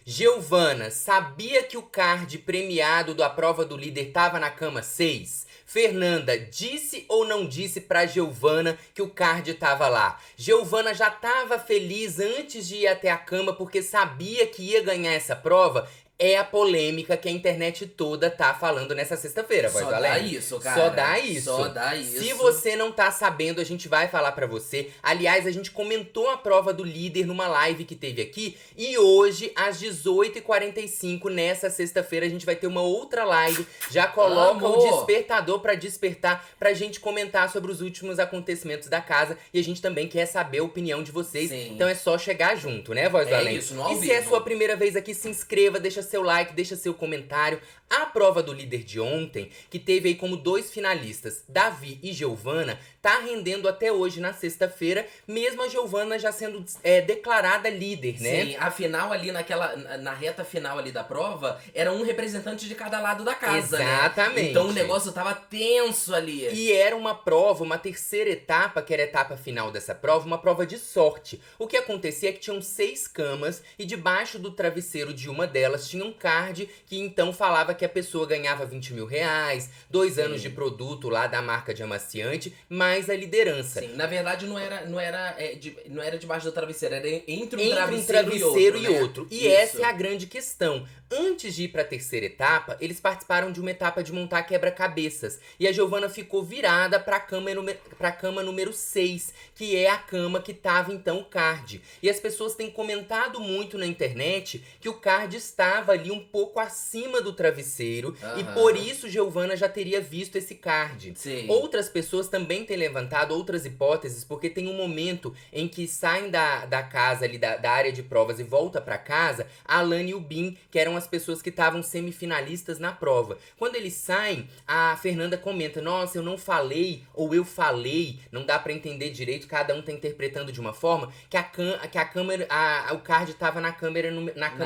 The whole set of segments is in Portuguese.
Giovana, sabia que o card premiado da prova do líder tava na cama 6? Fernanda, disse ou não disse pra Giovana que o card tava lá? Giovana já tava feliz antes de ir até a cama porque sabia que ia ganhar essa prova? É a polêmica que a internet toda tá falando nessa sexta-feira, Voz do Além. Só dá isso, cara. Só dá isso. Só dá isso. Se você não tá sabendo, a gente vai falar pra você. Aliás, a gente comentou a prova do líder numa live que teve aqui. E hoje, às 18h45, nessa sexta-feira, a gente vai ter uma outra live. Já coloca o despertador pra despertar, pra gente comentar sobre os últimos acontecimentos da casa. E a gente também quer saber a opinião de vocês. Sim. Então é só chegar junto, né, Voz do Além? É isso, no ao E se é vivo. sua primeira vez aqui, se inscreva, deixa seu like, deixa seu comentário. A prova do líder de ontem, que teve aí como 2 finalistas, Davi e Giovana, tá rendendo até hoje, na sexta-feira, mesmo a Giovana já sendo declarada líder, né? Sim, a final ali, na reta final ali da prova, era um representante de cada lado da casa, Exatamente. né? Então o negócio tava tenso ali. E era uma prova, uma terceira etapa, que era a etapa final dessa prova, uma prova de sorte. O que acontecia é que tinham 6 camas e debaixo do travesseiro de uma delas tinha um card que então falava que a pessoa ganhava 20 mil reais, 2 anos de produto lá da marca de amaciante, mais a liderança. Sim, na verdade não era debaixo do travesseiro, era entre um Entre travesseiro e outro. E Isso. essa é a grande questão. Antes de ir pra terceira etapa, eles participaram de uma etapa de montar quebra-cabeças. E a Giovana ficou virada pra cama número 6, que é a cama que tava então o card. E as pessoas têm comentado muito na internet que o card estava ali um pouco acima do travesseiro. E por isso Giovana já teria visto esse card. Sim. Outras pessoas também têm levantado outras hipóteses, porque tem um momento em que saem da casa ali, da área de provas e volta pra casa, a Alane e o Bin, que eram as pessoas que estavam semifinalistas na prova. Quando eles saem, a Fernanda comenta, nossa, eu não falei, ou eu falei, não dá pra entender direito, cada um tá interpretando de uma forma, que o card tava na cama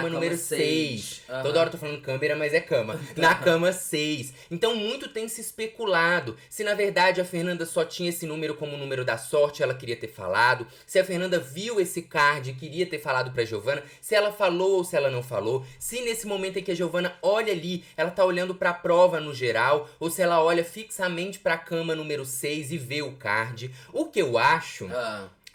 número 6. Toda hora eu tô falando câmera, mas é cama. Na cama 6. Então muito tem se especulado se na verdade a Fernanda só tinha esse número como número da sorte, ela queria ter falado, se a Fernanda viu esse card e queria ter falado pra Giovana, se ela falou ou se ela não falou, se nesse momento em que a Giovana olha ali, ela tá olhando pra prova no geral, ou se ela olha fixamente pra cama número 6 e vê o card. O que eu acho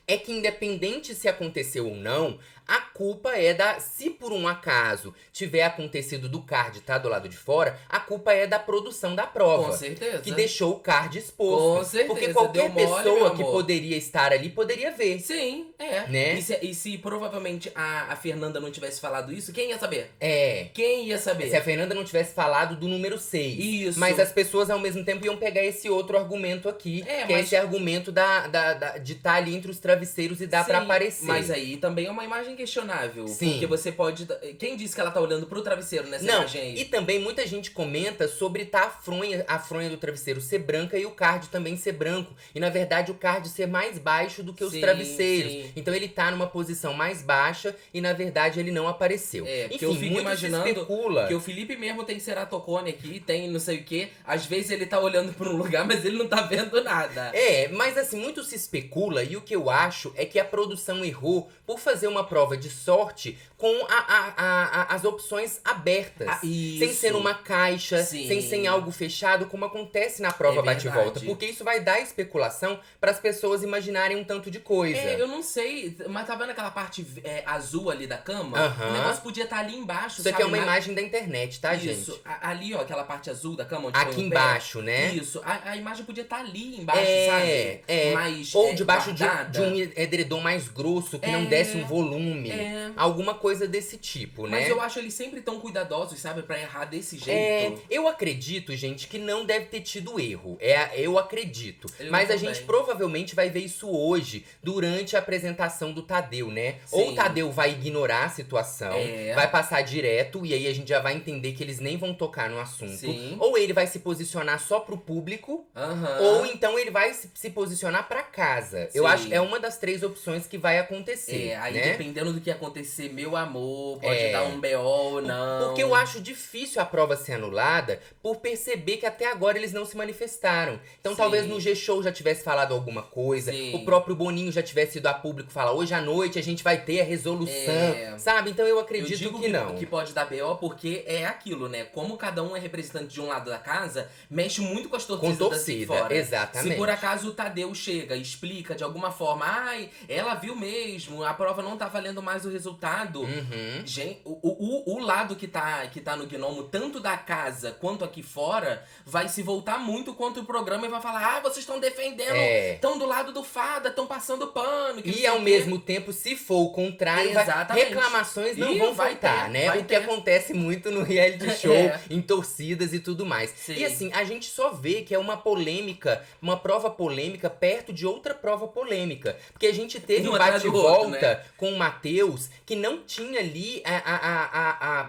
é que independente se aconteceu ou não, a culpa é se por um acaso tiver acontecido do card tá do lado de fora, a culpa é da produção da prova. Com certeza. Que deixou o card exposto. Com certeza. Porque qualquer pessoa que poderia estar ali poderia ver. Sim, é. Né? E se provavelmente a Fernanda não tivesse falado isso, quem ia saber? É. Quem ia saber? Se a Fernanda não tivesse falado do número 6. Isso. Mas as pessoas ao mesmo tempo iam pegar esse outro argumento aqui. É esse argumento de estar ali entre os travesseiros e dar pra aparecer. Mas aí também é uma imagem questionável. Sim. Porque você pode... Quem disse que ela tá olhando pro travesseiro nessa imagem aí? E também muita gente comenta sobre a fronha do travesseiro ser branca e o card também ser branco. E na verdade o card ser mais baixo do que os travesseiros. Sim. Então ele tá numa posição mais baixa e na verdade ele não apareceu. Porque Enfim, eu fico muito imaginando se especula. que o Felipe mesmo tem ceratocone aqui, tem não sei o que. Às vezes ele tá olhando pra um lugar, mas ele não tá vendo nada. Mas assim, muito se especula e o que eu acho é que a produção errou por fazer uma prova de sorte com as opções abertas. Sem ser numa caixa, sem ser em algo fechado, como acontece na prova bate-volta. Porque isso vai dar especulação para as pessoas imaginarem um tanto de coisa. Eu não sei, mas tá vendo aquela parte azul ali da cama? O negócio podia estar ali embaixo, Isso aqui é uma imagem da internet, tá, gente? Isso, ali ó, aquela parte azul da cama onde aqui embaixo, né? Isso, a imagem podia estar ali embaixo, sabe? Mas, ou debaixo de um edredom mais grosso, que não desse um volume. Alguma coisa desse tipo, né? Mas eu acho eles sempre tão cuidadosos, sabe? Pra errar desse jeito. Eu acredito, gente, que não deve ter tido erro. Eu acredito. Mas a gente provavelmente vai ver isso hoje, durante a apresentação do Tadeu, né? Sim. Ou o Tadeu vai ignorar a situação, vai passar direto, e aí a gente já vai entender que eles nem vão tocar no assunto. Sim. Ou ele vai se posicionar só pro público, ou então ele vai se posicionar pra casa. Eu acho que é uma das 3 opções que vai acontecer. Aí né? dependendo do que acontecer, meu amor, pode dar um BO ou não. Porque eu acho difícil a prova ser anulada por perceber que até agora eles não se manifestaram. Então Sim. talvez no G-Show já tivesse falado alguma coisa, Sim. o próprio Boninho já tivesse ido a público falar hoje à noite a gente vai ter a resolução, sabe? Então eu acredito Eu digo que não. Que pode dar BO porque é aquilo, né? Como cada um é representante de um lado da casa, mexe muito com as torcidas Com daqui torcida, fora. exatamente. Se por acaso o Tadeu chega e explica de alguma forma, ai, ela viu mesmo, a prova não tá valendo mais o resultado. Gente, o lado que tá no Gnomo, tanto da casa quanto aqui fora, vai se voltar muito contra o programa e vai falar, vocês estão defendendo, estão do lado do Fada, estão passando pano. E ao mesmo tempo, se for o contrário, reclamações não vão faltar, né? O que acontece muito no reality show, em torcidas e tudo mais. Sim. E assim, a gente só vê que é uma polêmica, uma prova polêmica perto de outra prova polêmica. Porque a gente teve um bate-volta, né, com o Matheus, que não tinha ali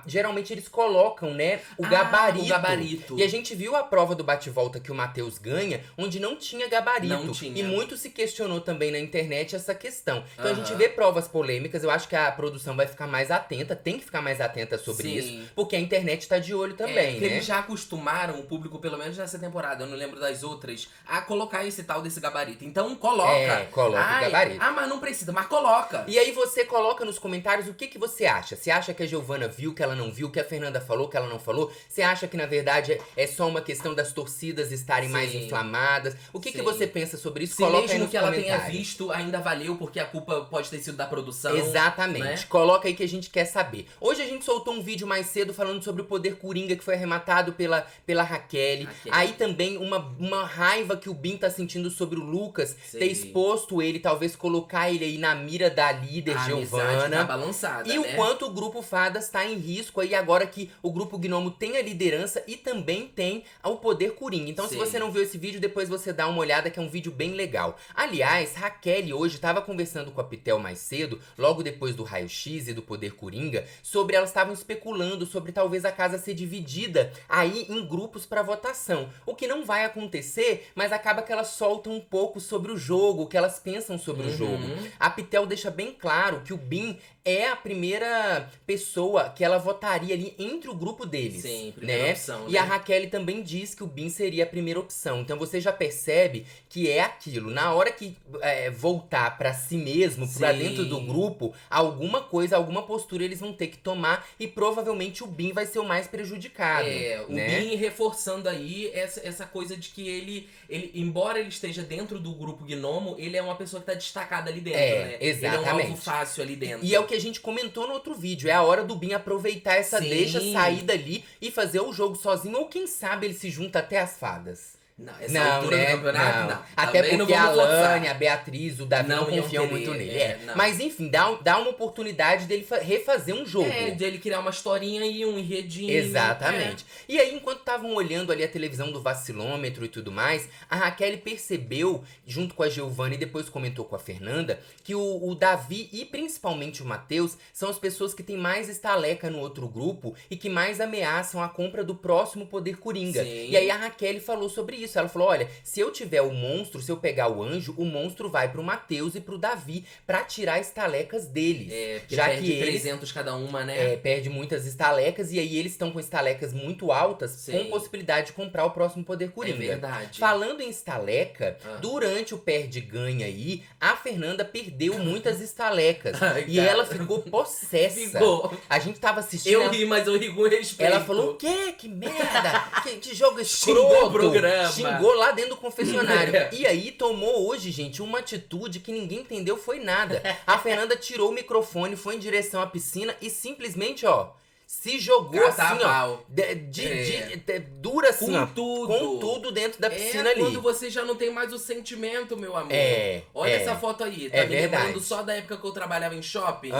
geralmente eles colocam, né, o gabarito. E a gente viu a prova do bate-volta que o Matheus ganha, onde não tinha gabarito. Não tinha. E muito se questionou também na internet essa questão. Então a gente vê provas polêmicas, eu acho que a produção vai ficar mais atenta, tem que ficar mais atenta sobre isso, porque a internet tá de olho também, né? Eles já acostumaram o público, pelo menos nessa temporada, eu não lembro das outras, a colocar esse tal desse gabarito. Então coloca. Coloca o gabarito. Mas não precisa, mas coloca. E aí você coloca nos comentários o que você acha. Você acha que a Giovana viu, que ela não viu, que a Fernanda falou, que ela não falou? Você acha que na verdade é só uma questão das torcidas estarem mais inflamadas? O que você pensa sobre isso? Coloca aí nos mesmo que comentários. ela tenha visto, ainda valeu, porque a culpa pode ter sido da produção. Exatamente. Né? Coloca aí que a gente quer saber. Hoje a gente soltou um vídeo mais cedo falando sobre o poder coringa que foi arrematado pela Raquel. Aí também uma raiva que o Bin tá sentindo sobre o Lucas ter exposto ele, talvez colocar ele aí na mira da líder Giovana. Tá balançada, e o quanto o grupo Fadas tá em risco aí agora que o grupo Gnomo tem a liderança e também tem o poder coringa. Então se você não viu esse vídeo, depois você dá uma olhada que é um vídeo bem legal. Aliás, Raquel hoje tava conversando com a Pitel mais cedo, logo depois do raio-x e do poder coringa, sobre elas estavam especulando sobre talvez a casa ser dividida aí em grupos pra votação. O que não vai acontecer, mas acaba que elas soltam um pouco sobre o jogo, o que elas pensam sobre o jogo. A Pitel deixa bem claro que o Bin é a primeira pessoa que ela votaria ali entre o grupo deles. Sim, primeira opção, E a Raquel também diz que o Bin seria a primeira opção. Então você já percebe que é aquilo. Na hora que voltar pra si mesmo, pra dentro do grupo, alguma coisa, alguma postura eles vão ter que tomar e provavelmente o Bin vai ser o mais prejudicado. O Bin reforçando aí essa coisa de que ele, embora ele esteja dentro do grupo Gnomo, ele é uma pessoa que tá destacada ali dentro, né? Exatamente. Ele é um alvo fácil ali dentro. E é o que a gente comentou no outro vídeo. É a hora do Bin aproveitar essa deixa, sair dali e fazer o jogo sozinho. Ou quem sabe ele se junta até as fadas. Não, essa altura do campeonato, não. Até Também porque a Lani, a Beatriz, o Davi não confiam muito nele. não. Mas enfim, dá uma oportunidade dele refazer um jogo. De ele criar uma historinha e um enredinho. Exatamente. E aí, enquanto estavam olhando ali a televisão do vacilômetro e tudo mais, a Raquel percebeu, junto com a Giovana e depois comentou com a Fernanda, que o Davi e principalmente o Matheus são as pessoas que têm mais estaleca no outro grupo e que mais ameaçam a compra do próximo poder coringa. Sim. E aí a Raquel falou sobre isso. Ela falou, olha, se eu tiver o monstro, se eu pegar o anjo, o monstro vai pro Matheus e pro Davi pra tirar estalecas deles. Porque já perde que eles 300 cada uma, né? perde muitas estalecas e aí eles estão com estalecas muito altas, com possibilidade de comprar o próximo poder coringa. É verdade. Falando em estaleca, durante o perde-ganha aí, a Fernanda perdeu muitas estalecas. E ela ficou possessa. A gente tava assistindo. Eu ri, mas eu ri com respeito. Ela falou, o quê? Que merda! que jogo escroto! Xingou o programa. Xingou lá dentro do confessionário. E aí tomou hoje, gente, uma atitude que ninguém entendeu foi nada. A Fernanda tirou o microfone, foi em direção à piscina e simplesmente, ó, se jogou assim, ó. Dura assim, com ó. tudo. Com tudo dentro da piscina ali. Quando você já não tem mais o sentimento, meu amor. Olha essa foto aí. Tá me lembrando só da época que eu trabalhava em shopping.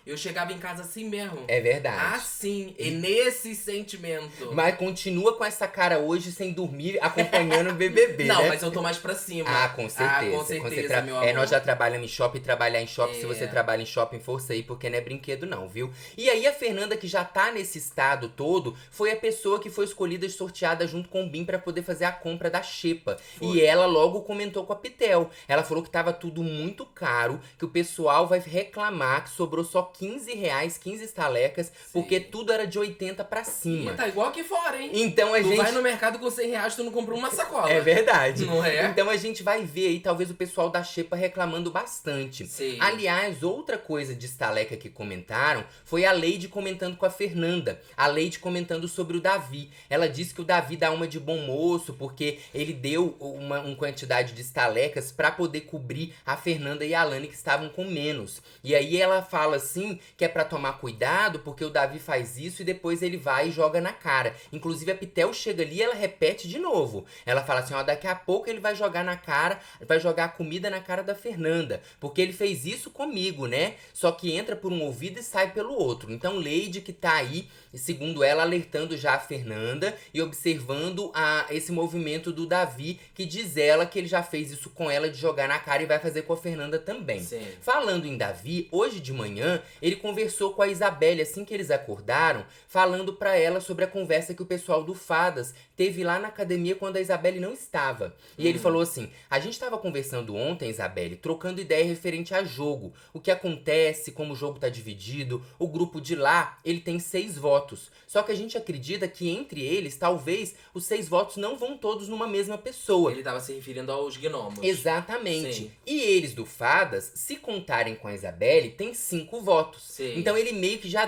Eu chegava em casa assim mesmo. É verdade. Assim, e nesse sentimento. Mas continua com essa cara hoje sem dormir, acompanhando o BBB, Não, né? mas eu tô mais pra cima. Com certeza. Com certeza, meu amor. Nós já trabalhamos em shopping, trabalhar em shopping. Se você trabalha em shopping, força aí, porque não é brinquedo não, viu? E aí a Fernanda, que já tá nesse estado todo foi a pessoa que foi escolhida e sorteada junto com o Bin pra poder fazer a compra da xepa. E ela logo comentou com a Pitel. Ela falou que tava tudo muito caro, que o pessoal vai reclamar que sobrou só 15 reais, 15 estalecas, porque tudo era de 80 pra cima. E tá igual aqui fora, hein? Então a tu gente... vai no mercado com 100 reais, tu não comprou uma sacola. É verdade. Não é? Então a gente vai ver aí, talvez, o pessoal da xepa reclamando bastante. Sim. Aliás, outra coisa de estaleca que comentaram foi a Leide comentando com a Fernanda. A Leide comentando sobre o Davi. Ela disse que o Davi dá uma de bom moço, porque ele deu uma quantidade de estalecas pra poder cobrir a Fernanda e a Alane, que estavam com menos. E aí ela fala assim, que é pra tomar cuidado, porque o Davi faz isso e depois ele vai e joga na cara. Inclusive a Pitel chega ali e ela repete de novo. Ela fala assim, ó, daqui a pouco ele vai jogar na cara, vai jogar a comida na cara da Fernanda, porque ele fez isso comigo, né? Só que entra por um ouvido e sai pelo outro. Então Leide que tá aí, segundo ela, alertando já a Fernanda e observando esse movimento do Davi, que diz ela que ele já fez isso com ela de jogar na cara e vai fazer com a Fernanda também. Sim. Falando em Davi, hoje de manhã, ele conversou com a Isabelle assim que eles acordaram, falando pra ela sobre a conversa que o pessoal do Fadas teve lá na academia quando a Isabelle não estava. E ele falou assim, a gente tava conversando ontem, Isabelle, trocando ideia referente a jogo. O que acontece, como o jogo tá dividido, o grupo de lá, ele tem 6 votos. Só que a gente acredita que entre eles, talvez, os 6 votos não vão todos numa mesma pessoa. Ele tava se referindo aos gnomos. Exatamente. Sim. E eles do Fadas, se contarem com a Isabelle, tem 5 votos. Sim. Então ele meio que já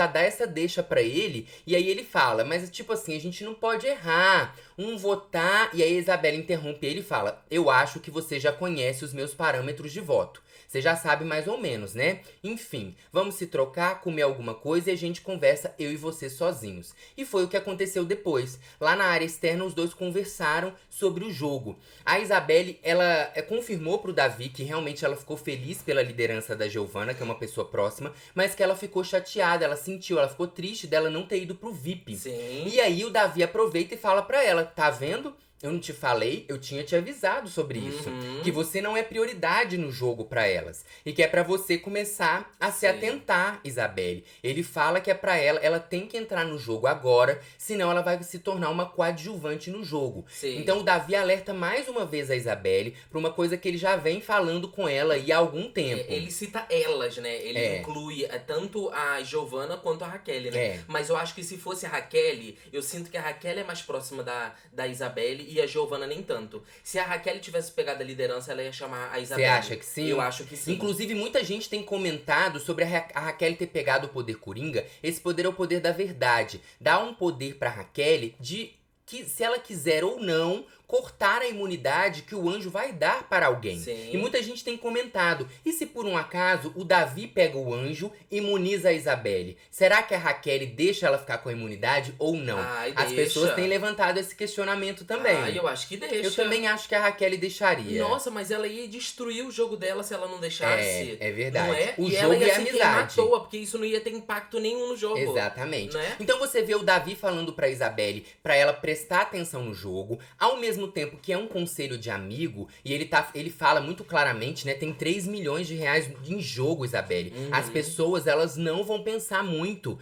dá essa deixa pra ele, e aí ele fala, mas tipo assim, a gente não pode errar, um votar, e aí a Isabelle interrompe ele e fala, eu acho que você já conhece os meus parâmetros de voto. Você já sabe mais ou menos, né? Enfim, vamos se trocar, comer alguma coisa e a gente conversa eu e você sozinhos. E foi o que aconteceu depois. Lá na área externa, os dois conversaram sobre o jogo. A Isabelle, ela confirmou pro Davi que realmente ela ficou feliz pela liderança da Giovana, que é uma pessoa próxima, mas que ela ficou chateada, ela ficou triste dela não ter ido pro VIP. Sim. E aí o Davi aproveita e fala pra ela, tá vendo? Eu não te falei, eu tinha te avisado sobre isso. Que você não é prioridade no jogo pra elas. E que é pra você começar a se atentar, Isabelle. Ele fala que é pra ela tem que entrar no jogo agora, senão ela vai se tornar uma coadjuvante no jogo. Sim. Então o Davi alerta mais uma vez a Isabelle pra uma coisa que ele já vem falando com ela aí há algum tempo. Ele cita elas, né? Ele inclui tanto a Giovana quanto a Raquel, né? Mas eu acho que se fosse a Raquel, eu sinto que a Raquel é mais próxima da Isabelle e a Giovana nem tanto. Se a Raquel tivesse pegado a liderança, ela ia chamar a Isabelle. Você acha que sim? Eu acho que sim. Inclusive, muita gente tem comentado sobre a Raquel ter pegado o poder Coringa. Esse poder é o poder da verdade. Dá um poder pra Raquel de que, se ela quiser ou não, cortar a imunidade que o anjo vai dar para alguém. Sim. E muita gente tem comentado, e se por um acaso o Davi pega o anjo e imuniza a Isabelle? Será que a Raquel deixa ela ficar com a imunidade ou não? Ai, As deixa. pessoas têm levantado esse questionamento também. Eu acho que deixa. Eu também acho que a Raquel deixaria. Nossa, mas ela ia destruir o jogo dela se ela não deixasse. É verdade. Não é? O e jogo ela ia e a se queimar à amizade. toa, porque isso não ia ter impacto nenhum no jogo. Exatamente. Né? Então você vê o Davi falando pra Isabelle pra ela prestar atenção no jogo, ao mesmo tempo que é um conselho de amigo, e ele fala muito claramente, né? Tem 3 milhões de reais em jogo, Isabelle. As pessoas, elas não vão pensar muito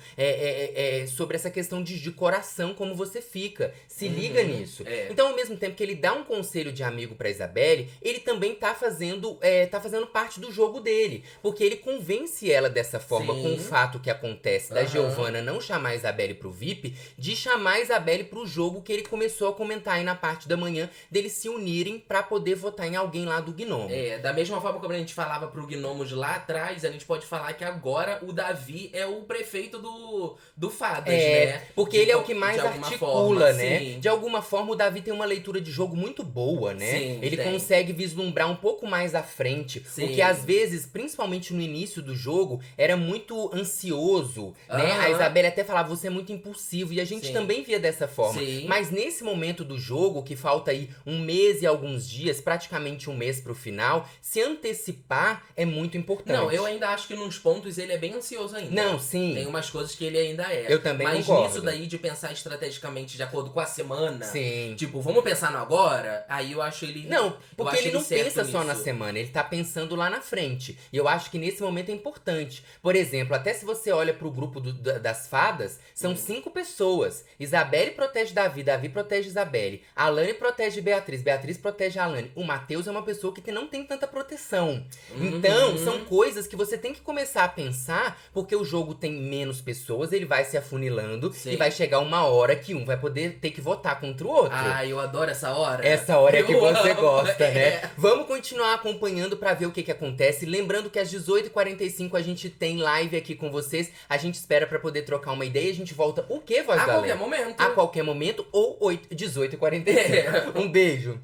sobre essa questão de coração, como você fica. Se liga nisso. Então, ao mesmo tempo que ele dá um conselho de amigo pra Isabelle, ele também tá fazendo parte do jogo dele. Porque ele convence ela dessa forma, com o fato que acontece da Giovana não chamar a Isabelle pro VIP, de chamar a Isabelle pro jogo que ele começou a comentar aí na parte da manhã, deles se unirem pra poder votar em alguém lá do Gnomo. Da mesma forma como a gente falava pro Gnomos lá atrás, a gente pode falar que agora o Davi é o prefeito do Fadas, né? Porque ele é o que mais articula, né? Sim. De alguma forma, o Davi tem uma leitura de jogo muito boa, né? Sim, ele tem. consegue vislumbrar um pouco mais à frente. Sim. O que às vezes, principalmente no início do jogo, era muito ansioso, né? A Isabelle até falava, você é muito impulsivo. E a gente também via dessa forma. Sim. Mas nesse momento do jogo, que falta aí 1 mês e alguns dias, praticamente 1 mês pro final, se antecipar é muito importante. Não, eu ainda acho que nos pontos ele é bem ansioso ainda. Não, sim. Tem umas coisas que ele ainda é. Eu também Mas concordo. nisso daí de pensar estrategicamente de acordo com a semana, Sim. tipo, vamos pensar no agora, aí eu acho ele... Não, porque ele não certo pensa só na nisso. semana, ele tá pensando lá na frente. E eu acho que nesse momento é importante. Por exemplo, até se você olha pro grupo das fadas, são 5 pessoas. Isabelle protege Davi, Davi protege Isabelle. Alane protege Beatriz, Beatriz protege Alane. O Matheus é uma pessoa que não tem tanta proteção. Então, são coisas que você tem que começar a pensar, porque o jogo tem menos pessoas, ele vai se afunilando Sim. e vai chegar uma hora que um vai poder ter que votar contra o outro. Ah, eu adoro essa hora. Essa hora é que Eu você amo. gosta, né? É. Vamos continuar acompanhando pra ver o que acontece. Lembrando que às 18h45 a gente tem live aqui com vocês. A gente espera pra poder trocar uma ideia. A gente volta o quê, Voz A Galera? qualquer momento. A qualquer momento ou 18h45. Um beijo.